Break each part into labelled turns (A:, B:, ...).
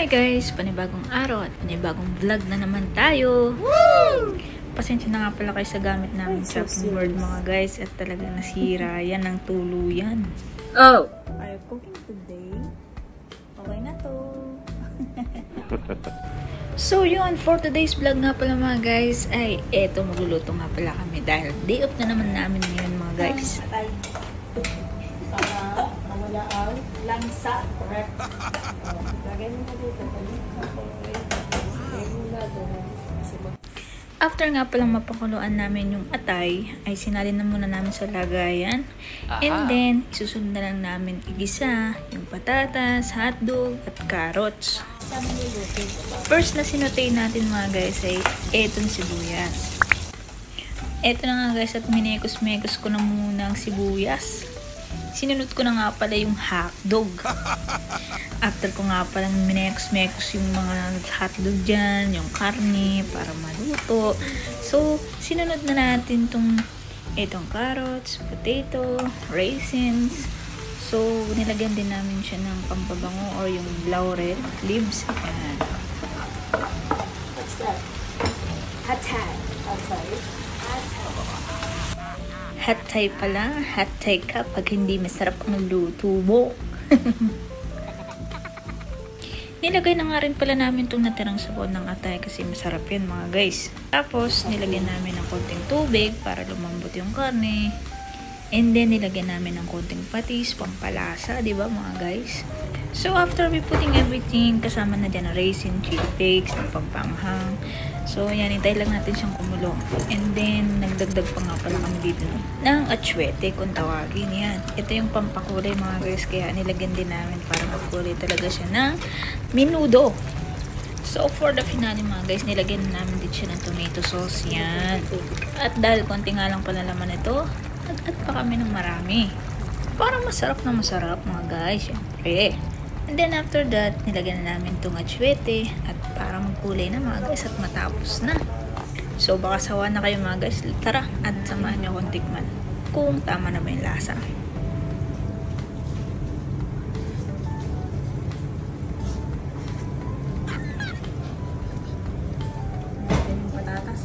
A: Hi guys! Panibagong araw at panibagong vlog na naman tayo! Woo! Pasensya na nga pala kayo sa gamit namin chopping board mga guys at talagang nasira yan ng tuluyan. Oh! Are you cooking today? Okay na to! So yun, for today's vlog nga pala mga guys ay eto, magluluto nga pala kami dahil day off na naman namin ngayon mga guys.
B: Para mawala ang langsa. Correct. Lagay mo na dito.
A: After nga palang mapakuluan namin yung atay, ay sinalin na muna namin sa lagayan. And then, isusunod na lang namin igisa yung patatas, hotdog, at carrots. First na sinutay natin mga guys ay etong sibuyas. Eto na nga guys at minekos-mekos ko na muna ang sibuyas. Sinunod ko na nga pala yung hotdog. After ko nga pala minekos-mekos yung mga hotdog dyan, yung karne para maluto. So, sinunod na natin itong carrots, potato, raisins. So, nilagyan din namin siya ng pampabango or yung laurel leaves. Ayan.
B: What's that? Hatay.
A: Hatay pala. Hatay ka pag hindi masarap ang luto mo. Nilagay na nga rin pala namin itong natirang sabaw ng atay kasi masarap yan mga guys. Tapos, nilagyan namin ng konting tubig para lumambot yung karne. And then, nilagyan namin ng konting patis, pampalasa, di ba mga guys? So, after we putting everything, kasama na dyan ang raisin, chili flakes, ng pagpanghang. So, yan, hintay lang natin siyang kumulo. And then, nagdagdag pa nga pala kami dito ng atsuete, kung tawagin yan. Ito yung pampakulay mga guys, kaya nilagyan din namin para magkulay talaga siya ng menudo. So, for the finale mga guys, nilagyan namin din siya ng tomato sauce, yan. At dahil konti nga lang pala laman ito, nag-add pa kami ng marami. Parang masarap na masarap mga guys, syempre. And then after that, nilagyan na namin itong atsuete at parang magkulay na mga guys at matapos na. So baka sawa na kayo mga guys. Tara at samahan nyo akong tikman kung tama na ba yung lasa.
B: Natin yung patatas.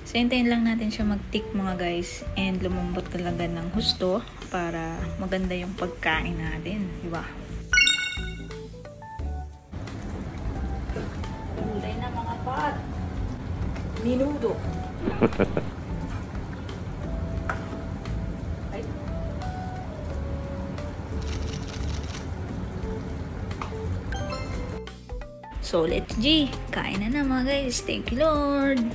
A: So, hintayin lang natin siya mag-tick mga guys and lumambot talaga ng husto para maganda yung pagkain natin, di ba?
B: Kulay na mga pot. Menudo. Ay.
A: So, let's G. Kain na mga guys. Thank you Lord.